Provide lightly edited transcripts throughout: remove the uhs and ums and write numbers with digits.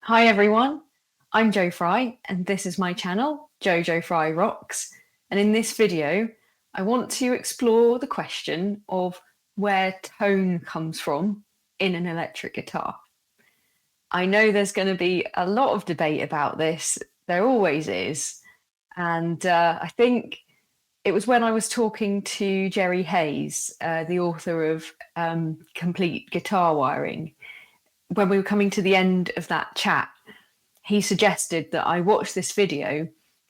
Hi everyone, I'm Joe Fry and this is my channel, Jojo Fry Rocks. And in this video, I want to explore the question of where tone comes from in an electric guitar. I know there's going to be a lot of debate about this, there always is. And I think it was when I was talking to Jerry Hayes, the author of Complete Guitar Wiring, when we were coming to the end of that chat, he suggested that I watch this video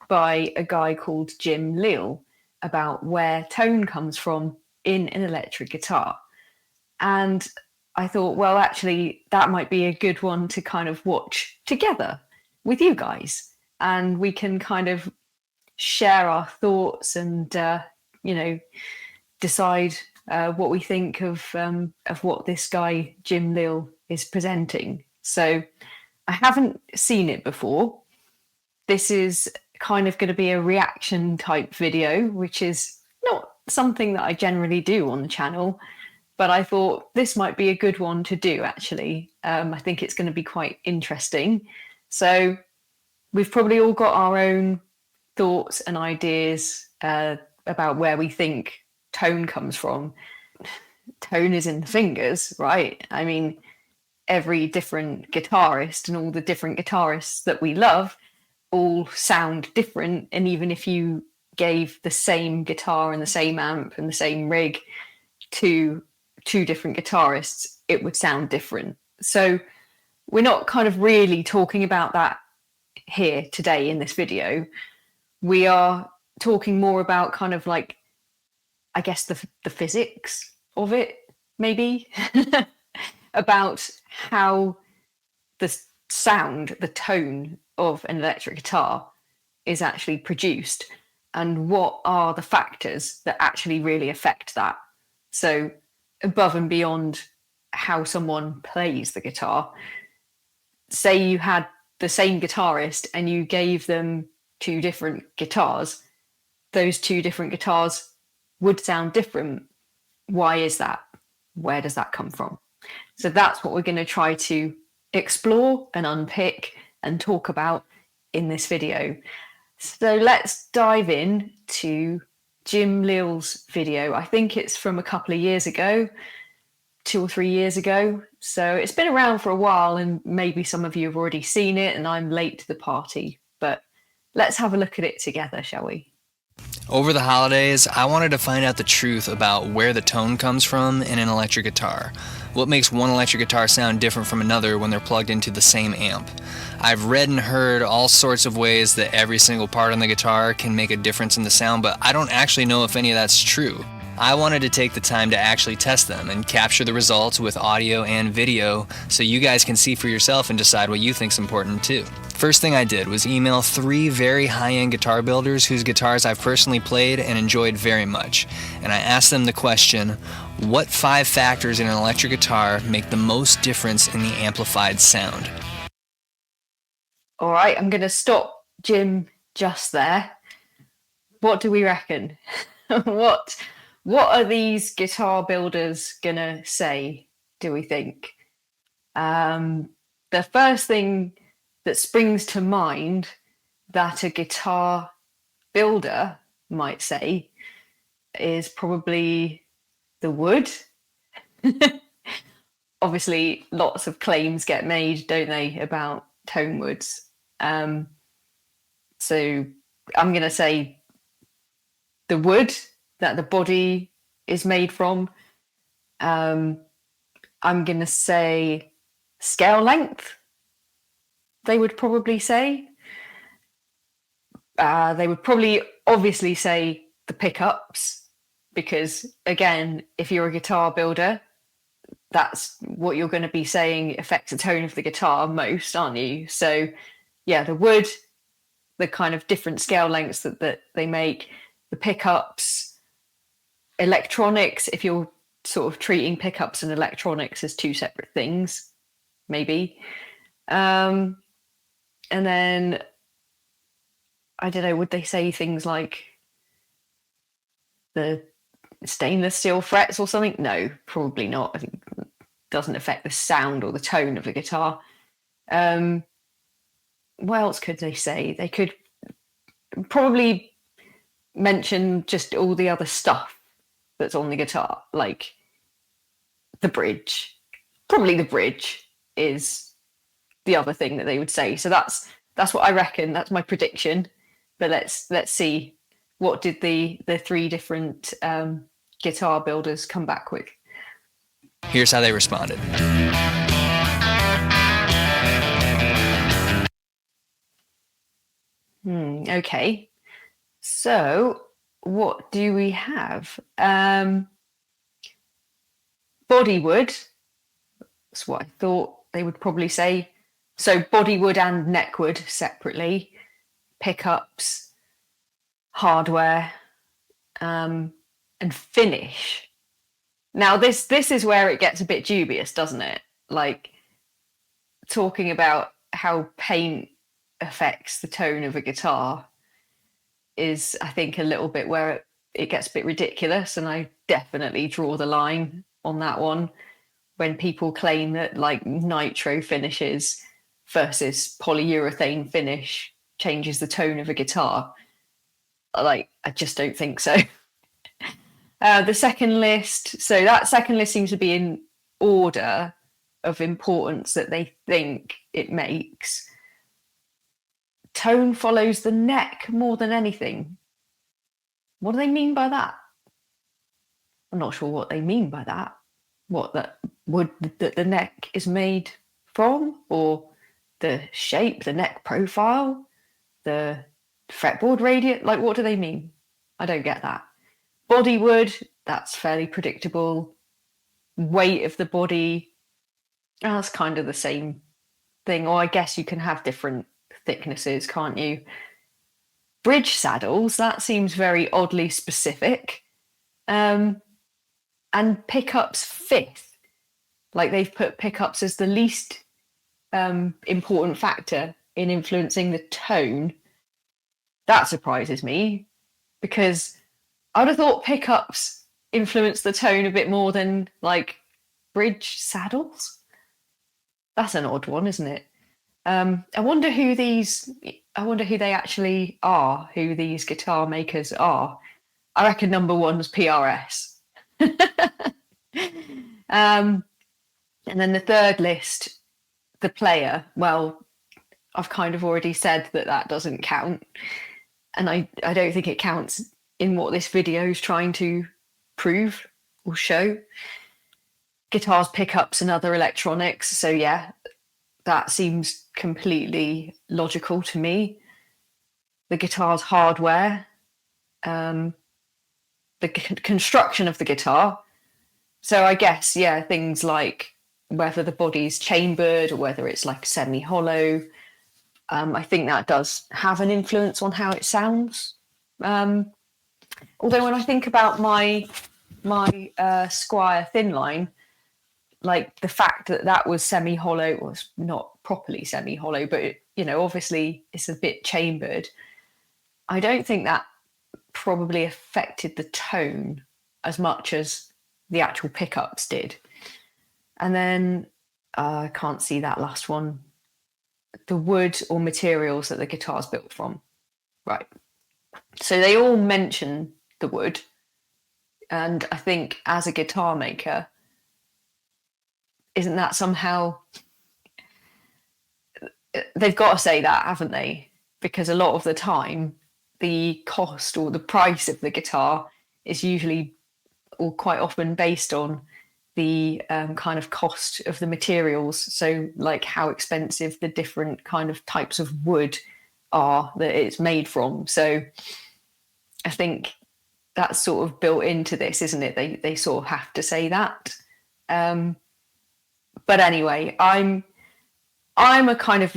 by a guy called Lill about where tone comes from in an electric guitar. And I thought, well, actually, that might be a good one to kind of watch together with you guys. And we can kind of share our thoughts and, decide what we think of what this guy, Lill, is presenting. So I haven't seen it before. This is kind of going to be a reaction type video, which is not something that I generally do on the channel, but I thought this might be a good one to do, actually. I think it's going to be quite interesting. So we've probably all got our own thoughts and ideas about where we think tone comes from. Tone is in the fingers, right? I mean, every different guitarist and all the different guitarists that we love all sound different. And even if you gave the same guitar and the same amp and the same rig to two different guitarists, it would sound different. So we're not kind of really talking about that here today in this video. We are talking more about kind of like, I guess, the physics of it, maybe. About how the sound, the tone of an electric guitar is actually produced and what are the factors that actually really affect that. So above and beyond how someone plays the guitar, say you had the same guitarist and you gave them two different guitars, those two different guitars would sound different. Why is that? Where does that come from? So that's what we're going to try to explore and unpick and talk about in this video. So let's dive in to Lill's video. I think it's from a couple of years ago, 2 or 3 years ago. So it's been around for a while and maybe some of you have already seen it and I'm late to the party, but let's have a look at it together, shall we? Over the holidays, I wanted to find out the truth about where the tone comes from in an electric guitar. What makes one electric guitar sound different from another when they're plugged into the same amp? I've read and heard all sorts of ways that every single part on the guitar can make a difference in the sound, but I don't actually know if any of that's true. I wanted to take the time to actually test them and capture the results with audio and video so you guys can see for yourself and decide what you think's important too. First thing I did was email 3 very high-end guitar builders whose guitars I've personally played and enjoyed very much. And I asked them the question, what 5 factors in an electric guitar make the most difference in the amplified sound? All right, I'm going to stop Jim just there. What do we reckon? What are these guitar builders gonna say, do we think? The first thing that springs to mind that a guitar builder might say is probably the wood. Obviously, lots of claims get made, don't they, about tone woods. So I'm gonna say the wood that the body is made from. I'm going to say scale length, they would probably say. They would probably obviously say the pickups, because again, if you're a guitar builder, that's what you're going to be saying affects the tone of the guitar most, aren't you? So yeah, the wood, the kind of different scale lengths that they make, the pickups, electronics, if you're sort of treating pickups and electronics as 2 separate things, maybe. And then, I don't know, would they say things like the stainless steel frets or something? No, probably not. I think it doesn't affect the sound or the tone of a guitar. what else could they say? They could probably mention just all the other stuff that's on the guitar, like the bridge. Probably the bridge is the other thing that they would say. So that's what I reckon. That's my prediction. But let's see, what did the three different guitar builders come back with? Here's how they responded. Okay. So what do we have? Bodywood. That's what I thought they would probably say. So bodywood and neckwood separately. Pickups, hardware, and finish. Now this is where it gets a bit dubious, doesn't it? Like talking about how paint affects the tone of a guitar is, I think, a little bit where it gets a bit ridiculous, and I definitely draw the line on that one when people claim that like nitro finishes versus polyurethane finish changes the tone of a guitar. Like, I just don't think so. The second list, so that second list seems to be in order of importance that they think it makes. Tone follows the neck more than anything. What do they mean by that? I'm not sure what they mean by that. What, that wood that the neck is made from, or the shape, the neck profile, the fretboard radius? Like, what do they mean? I don't get that. Bodywood, that's fairly predictable. Weight of the body, that's kind of the same thing. Or I guess you can have different thicknesses, can't you? Bridge saddles, that seems very oddly specific. And pickups fifth. Like, they've put pickups as the least important factor in influencing the tone. That surprises me, because I would have thought pickups influence the tone a bit more than like bridge saddles. That's an odd one, isn't it? I wonder who they actually are, who these guitar makers are. I reckon number one's PRS. And then the third list, the player. Well, I've kind of already said that doesn't count. And I don't think it counts in what this video is trying to prove or show. Guitars, pickups, and other electronics. So yeah, that seems completely logical to me. The guitar's hardware, the construction of the guitar. So I guess, yeah, things like whether the body's chambered or whether it's like semi-hollow. I think that does have an influence on how it sounds. Although when I think about my Squire Thinline, like the fact that was semi-hollow, was not properly semi-hollow, but obviously it's a bit chambered. I don't think that probably affected the tone as much as the actual pickups did. And then I can't see that last one. The wood or materials that the guitar's built from. Right. So they all mention the wood. And I think as a guitar maker, isn't that somehow... They've got to say that, haven't they? Because a lot of the time, the cost or the price of the guitar is usually, or quite often, based on the kind of cost of the materials. So like how expensive the different kind of types of wood are that it's made from. So I think that's sort of built into this, isn't it? They sort of have to say that. But anyway, I'm a kind of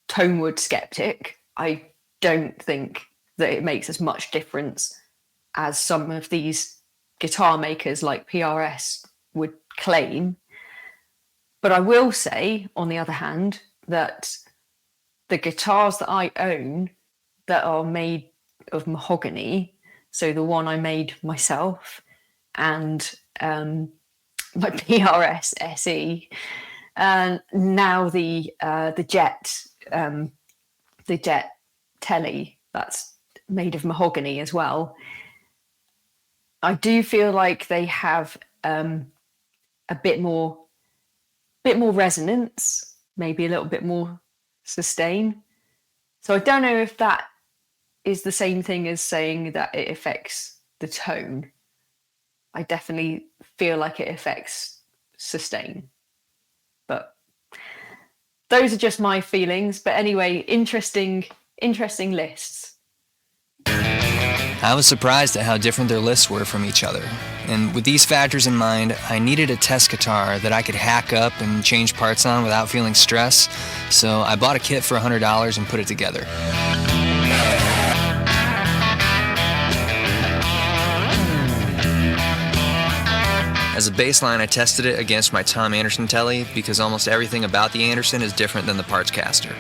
tone wood skeptic. I don't think that it makes as much difference as some of these guitar makers like PRS would claim. But I will say, on the other hand, that the guitars that I own that are made of mahogany, so the one I made myself and my PRS SE, and now the Jet the Jet telly that's made of mahogany as well, I do feel like they have a bit more resonance, maybe a little bit more sustain. So I don't know if that is the same thing as saying that it affects the tone. I definitely feel like it affects sustain. But those are just my feelings. But anyway, interesting lists. I was surprised at how different their lists were from each other. And with these factors in mind, I needed a test guitar that I could hack up and change parts on without feeling stress. So I bought a kit for $100 and put it together. As a baseline, I tested it against my Tom Anderson telly because almost everything about the Anderson is different than the parts caster.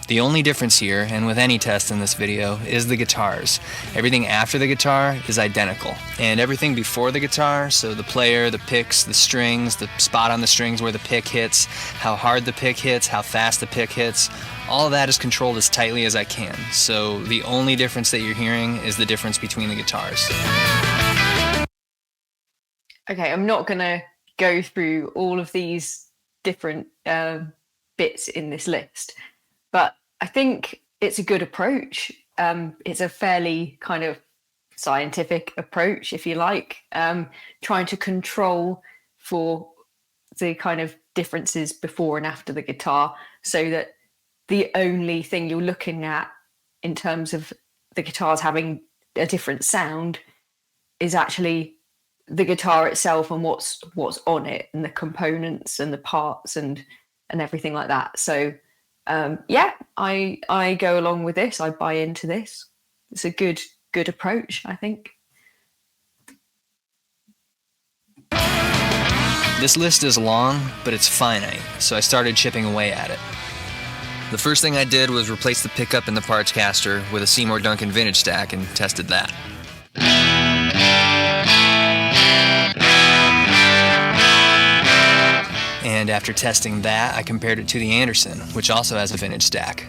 The only difference here, and with any test in this video, is the guitars. Everything after the guitar is identical. And everything before the guitar, so the player, the picks, the strings, the spot on the strings where the pick hits, how hard the pick hits, how fast the pick hits, all of that is controlled as tightly as I can. So the only difference that you're hearing is the difference between the guitars. Okay, I'm not going to go through all of these different bits in this list, but I think it's a good approach. It's a fairly kind of scientific approach, if you like, trying to control for the kind of differences before and after the guitar, so that the only thing you're looking at in terms of the guitars having a different sound is actually the guitar itself and what's on it, and the components and the parts and everything like that. So yeah, I go along with this. I buy into this. It's a good approach, I think. This list is long, but it's finite, so I started chipping away at it. The first thing I did was replace the pickup in the parts caster with a Seymour Duncan vintage stack and tested that. And after testing that, I compared it to the Anderson, which also has a vintage stack.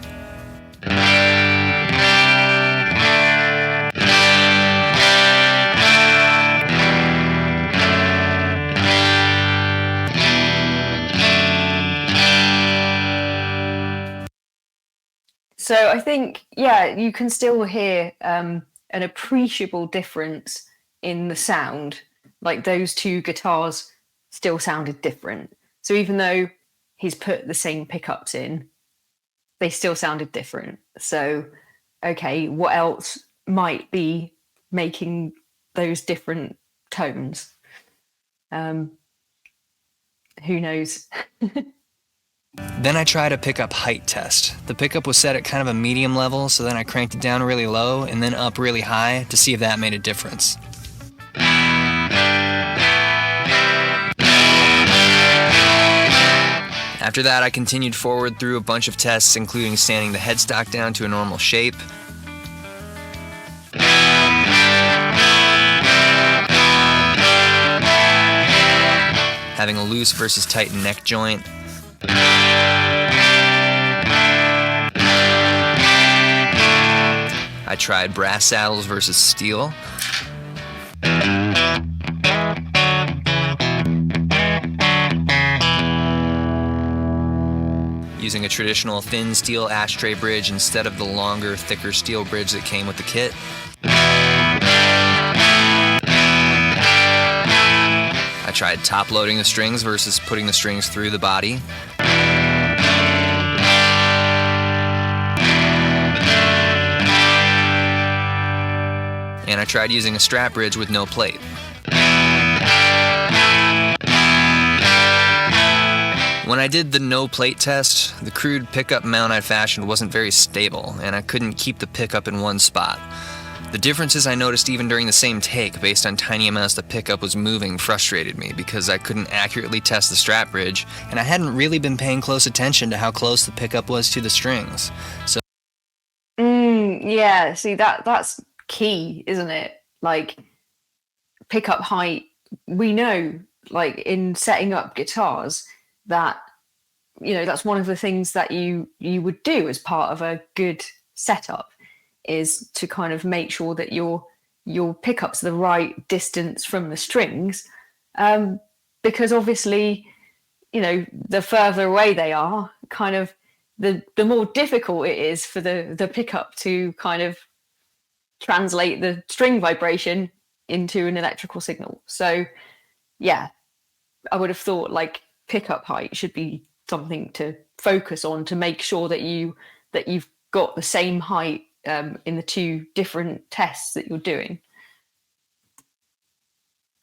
So I think, yeah, you can still hear an appreciable difference in the sound. Like those two guitars still sounded different. So even though he's put the same pickups in, they still sounded different. So, okay, what else might be making those different tones? Who knows? Then I tried a pickup height test. The pickup was set at kind of a medium level, so then I cranked it down really low and then up really high to see if that made a difference. After that, I continued forward through a bunch of tests, including sanding the headstock down to a normal shape, having a loose versus tight neck joint, I tried brass saddles versus steel, using a traditional thin steel ashtray bridge instead of the longer, thicker steel bridge that came with the kit. I tried top loading the strings versus putting the strings through the body. And I tried using a strap bridge with no plate. When I did the no plate test, the crude pickup mount I fashioned wasn't very stable, and I couldn't keep the pickup in one spot. The differences I noticed even during the same take based on tiny amounts the pickup was moving frustrated me because I couldn't accurately test the strat bridge, and I hadn't really been paying close attention to how close the pickup was to the strings. So yeah, see that's key, isn't it? Like pickup height, we know like in setting up guitars that that's one of the things that you would do as part of a good setup is to kind of make sure that your pickups are the right distance from the strings, because obviously the further away they are, kind of the more difficult it is for the pickup to kind of translate the string vibration into an electrical signal. So yeah, I would have thought like pickup height should be something to focus on to make sure that you've got the same height in the two different tests that you're doing.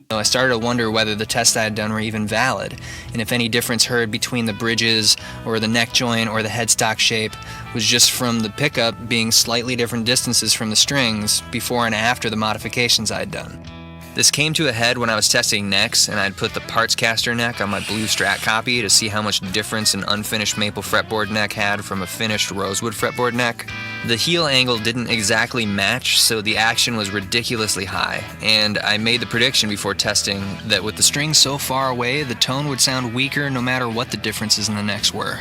I started to wonder whether the tests I had done were even valid, and if any difference heard between the bridges or the neck joint or the headstock shape was just from the pickup being slightly different distances from the strings before and after the modifications I had done. This came to a head when I was testing necks, and I'd put the parts caster neck on my blue Strat copy to see how much difference an unfinished maple fretboard neck had from a finished rosewood fretboard neck. The heel angle didn't exactly match, so the action was ridiculously high, and I made the prediction before testing that with the strings so far away, the tone would sound weaker no matter what the differences in the necks were.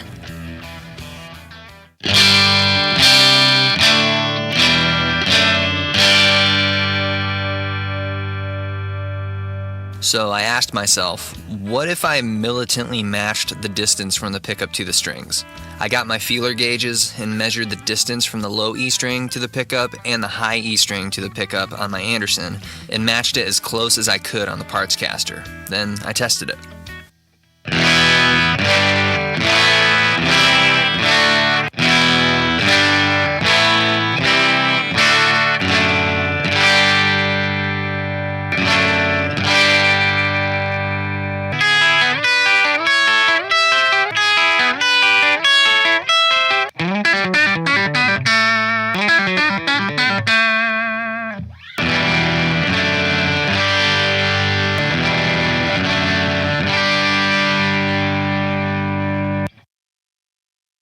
So I asked myself, what if I militantly matched the distance from the pickup to the strings? I got my feeler gauges and measured the distance from the low E string to the pickup and the high E string to the pickup on my Anderson and matched it as close as I could on the parts caster. Then I tested it.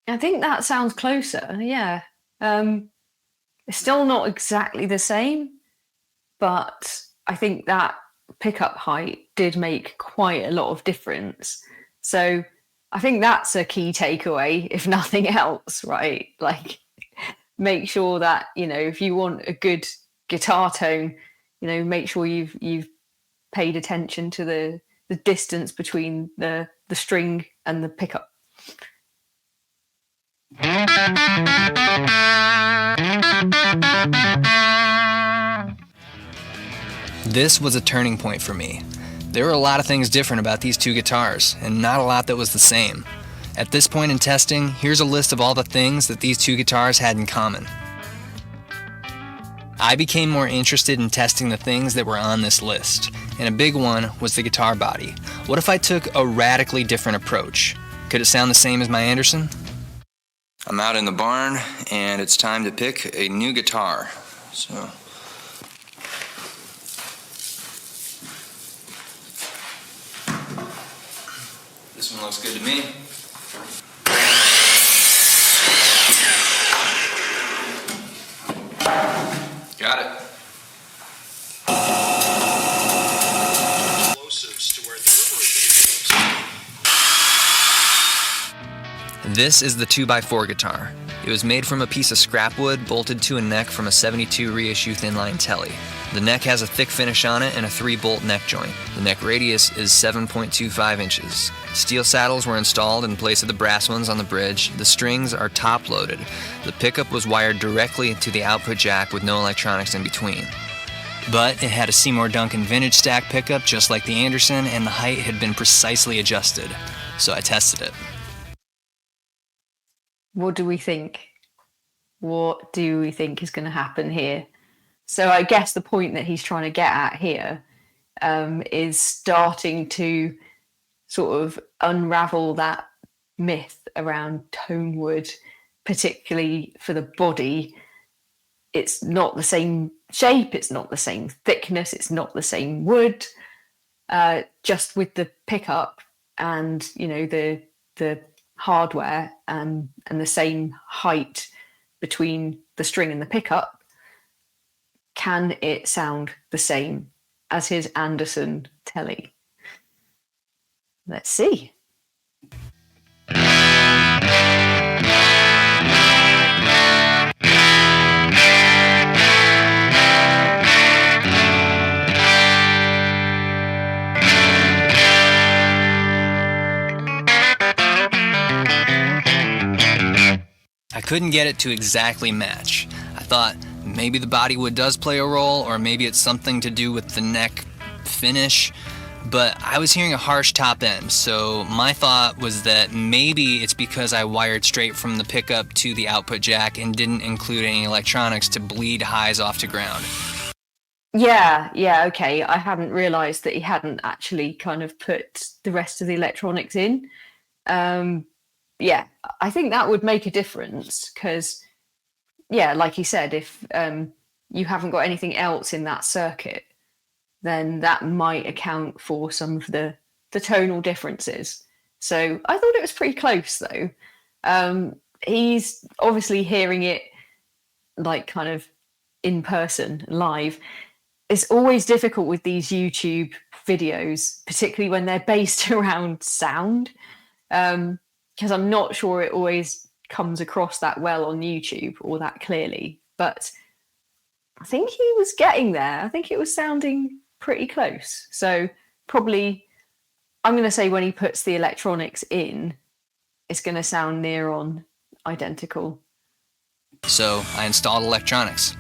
I think that sounds closer. Yeah. It's still not exactly the same, but I think that pickup height did make quite a lot of difference. So I think that's a key takeaway, if nothing else, right? Like make sure that, if you want a good guitar tone, make sure you've paid attention to the distance between the string and the pickup. This was a turning point for me. There were a lot of things different about these two guitars, and not a lot that was the same. At this point in testing, here's a list of all the things that these two guitars had in common. I became more interested in testing the things that were on this list, and a big one was the guitar body. What if I took a radically different approach? Could it sound the same as my Anderson? I'm out in the barn, and it's time to pick a new guitar. So this one looks good to me. Got it. This is the 2x4 guitar. It was made from a piece of scrap wood bolted to a neck from a 72 reissue thin-line telly. The neck has a thick finish on it and a 3-bolt neck joint. The neck radius is 7.25 inches. Steel saddles were installed in place of the brass ones on the bridge. The strings are top-loaded. The pickup was wired directly to the output jack with no electronics in between. But it had a Seymour Duncan vintage stack pickup just like the Anderson, and the height had been precisely adjusted. So I tested it. What do we think? What do we think is going to happen here? So I guess the point that he's trying to get at here is starting to sort of unravel that myth around tone wood, particularly for the body. It's not the same shape, it's not the same thickness, it's not the same wood. Just with the pickup and the hardware and the same height between the string and the pickup, can it sound the same as his Anderson Telly? Let's see. I couldn't get it to exactly match. I thought maybe the bodywood does play a role, or maybe it's something to do with the neck finish, but I was hearing a harsh top end, so my thought was that maybe it's because I wired straight from the pickup to the output jack and didn't include any electronics to bleed highs off to ground. Yeah, okay. I hadn't realised that he hadn't actually kind of put the rest of the electronics in. Yeah, I think that would make a difference because, yeah, like you said, if you haven't got anything else in that circuit, then that might account for some of the tonal differences. So I thought it was pretty close, though. He's obviously hearing it like kind of in person, live. It's always difficult with these YouTube videos, particularly when they're based around sound. Because I'm not sure it always comes across that well on YouTube or that clearly. But I think he was getting there. I think it was sounding pretty close. So probably, I'm going to say when he puts the electronics in, it's going to sound near on identical. So I installed electronics.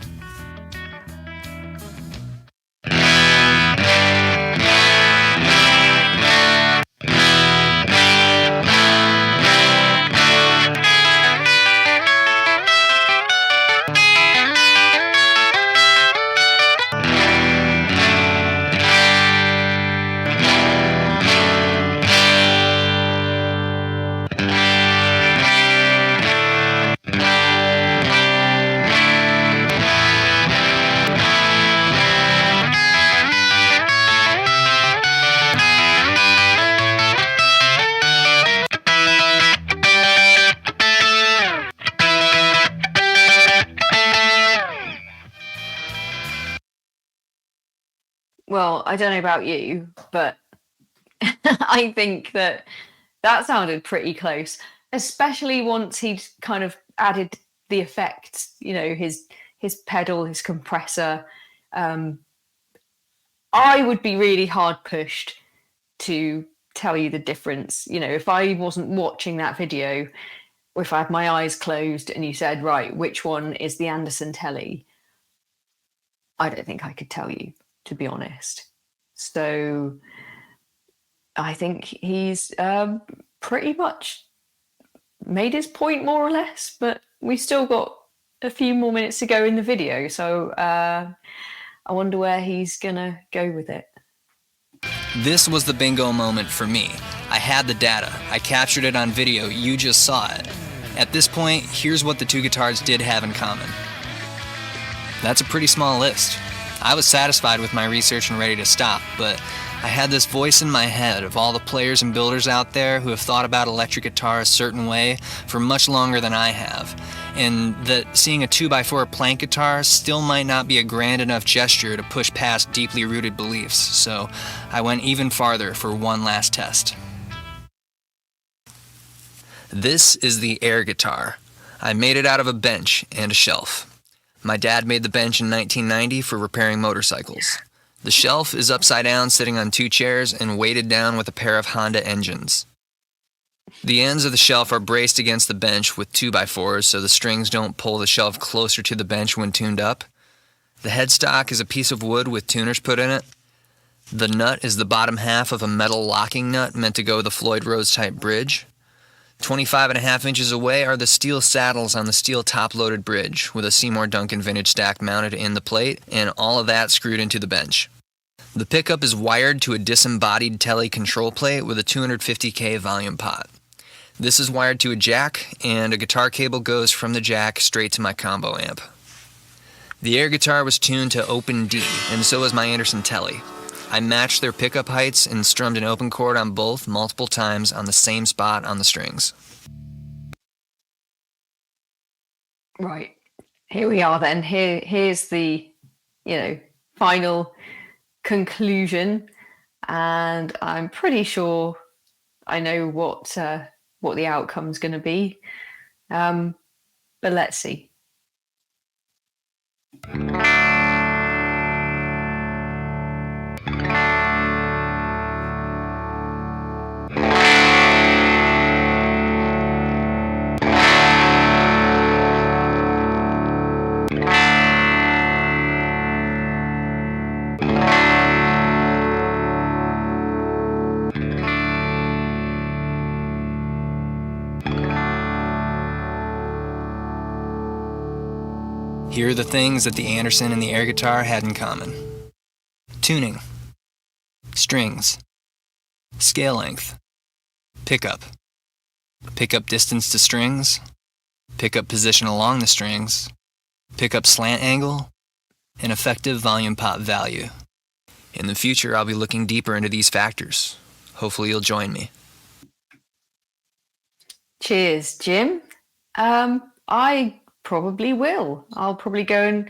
Well, I don't know about you, but I think that sounded pretty close, especially once he'd kind of added the effects, his pedal, his compressor. I would be really hard pushed to tell you the difference. If I wasn't watching that video, or if I had my eyes closed and you said, right, which one is the Anderson Telly? I don't think I could tell you, to be honest. So I think he's pretty much made his point more or less, but we still got a few more minutes to go in the video. So I wonder where he's going to go with it. This was the bingo moment for me. I had the data. I captured it on video. You just saw it. At this point, here's what the two guitars did have in common. That's a pretty small list. I was satisfied with my research and ready to stop, but I had this voice in my head of all the players and builders out there who have thought about electric guitar a certain way for much longer than I have, and that seeing a 2x4 plank guitar still might not be a grand enough gesture to push past deeply rooted beliefs, so I went even farther for one last test. This is the air guitar. I made it out of a bench and a shelf. My dad made the bench in 1990 for repairing motorcycles. The shelf is upside down, sitting on two chairs and weighted down with a pair of Honda engines. The ends of the shelf are braced against the bench with 2x4s so the strings don't pull the shelf closer to the bench when tuned up. The headstock is a piece of wood with tuners put in it. The nut is the bottom half of a metal locking nut meant to go with the Floyd Rose type bridge. 25.5 inches away are the steel saddles on the steel top-loaded bridge with a Seymour Duncan vintage stack mounted in the plate, and all of that screwed into the bench. The pickup is wired to a disembodied Telly control plate with a 250K volume pot. This is wired to a jack, and a guitar cable goes from the jack straight to my combo amp. The air guitar was tuned to open D, and so was my Anderson Telly. I matched their pickup heights and strummed an open chord on both multiple times on the same spot on the strings. Right. Here we are then. Here's the, final conclusion. And I'm pretty sure I know what the outcome's going to be. But let's see. Here are the things that the Anderson and the air guitar had in common. Tuning, strings, scale length, pickup distance to strings, pickup position along the strings, pickup slant angle, and effective volume pop value. In the future, I'll be looking deeper into these factors. Hopefully you'll join me. Cheers, Jim. I probably will. I'll probably go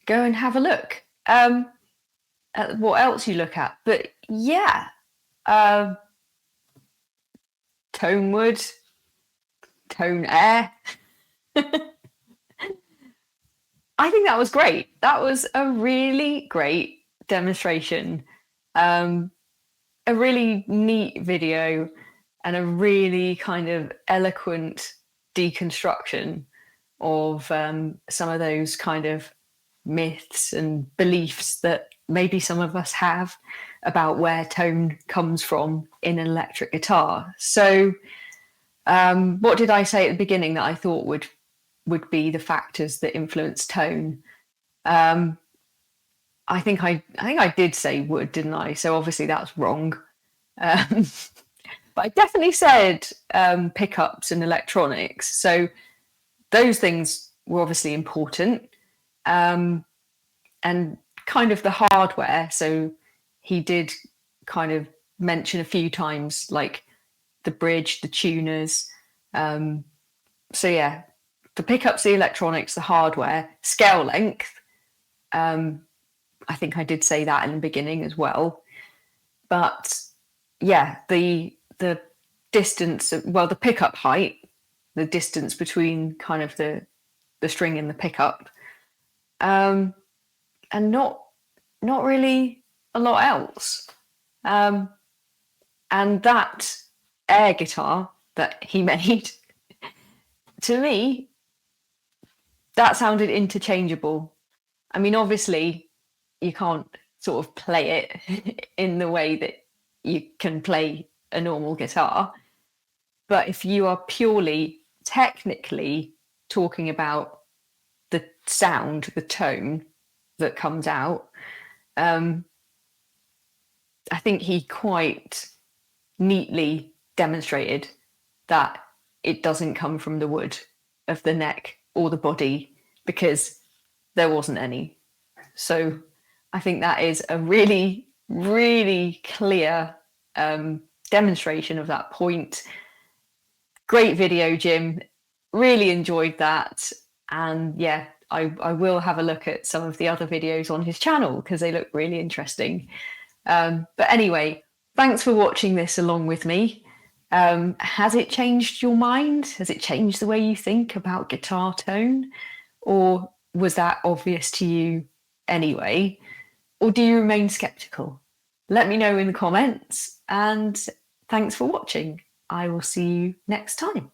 and have a look at what else you look at. But yeah, tone wood, tone air. I think that was great. That was a really great demonstration. A really neat video and a really kind of eloquent deconstruction of some of those kind of myths and beliefs that maybe some of us have about where tone comes from in an electric guitar. So what did I say at the beginning that I thought would be the factors that influence tone? I think I did say wood, didn't I? So obviously that's wrong. But I definitely said pickups and electronics. So those things were obviously important. And kind of the hardware. So he did kind of mention a few times like the bridge, the tuners. So yeah, the pickups, the electronics, the hardware, scale length. I think I did say that in the beginning as well. But yeah, the distance, well, the pickup height, the distance between kind of the string and the pickup, and not really a lot else. And that air guitar that he made, to me, that sounded interchangeable. I mean, obviously, you can't sort of play it in the way that you can play a normal guitar. But if you are purely technically talking about the sound, the tone that comes out, I think he quite neatly demonstrated that it doesn't come from the wood of the neck or the body because there wasn't any. So I think that is a really, really clear demonstration of that point. Great video, Jim. Really enjoyed that. And yeah, I will have a look at some of the other videos on his channel because they look really interesting. But anyway, thanks for watching this along with me. Has it changed your mind? Has it changed the way you think about guitar tone? Or was that obvious to you anyway? Or do you remain skeptical? Let me know in the comments, and thanks for watching. I will see you next time.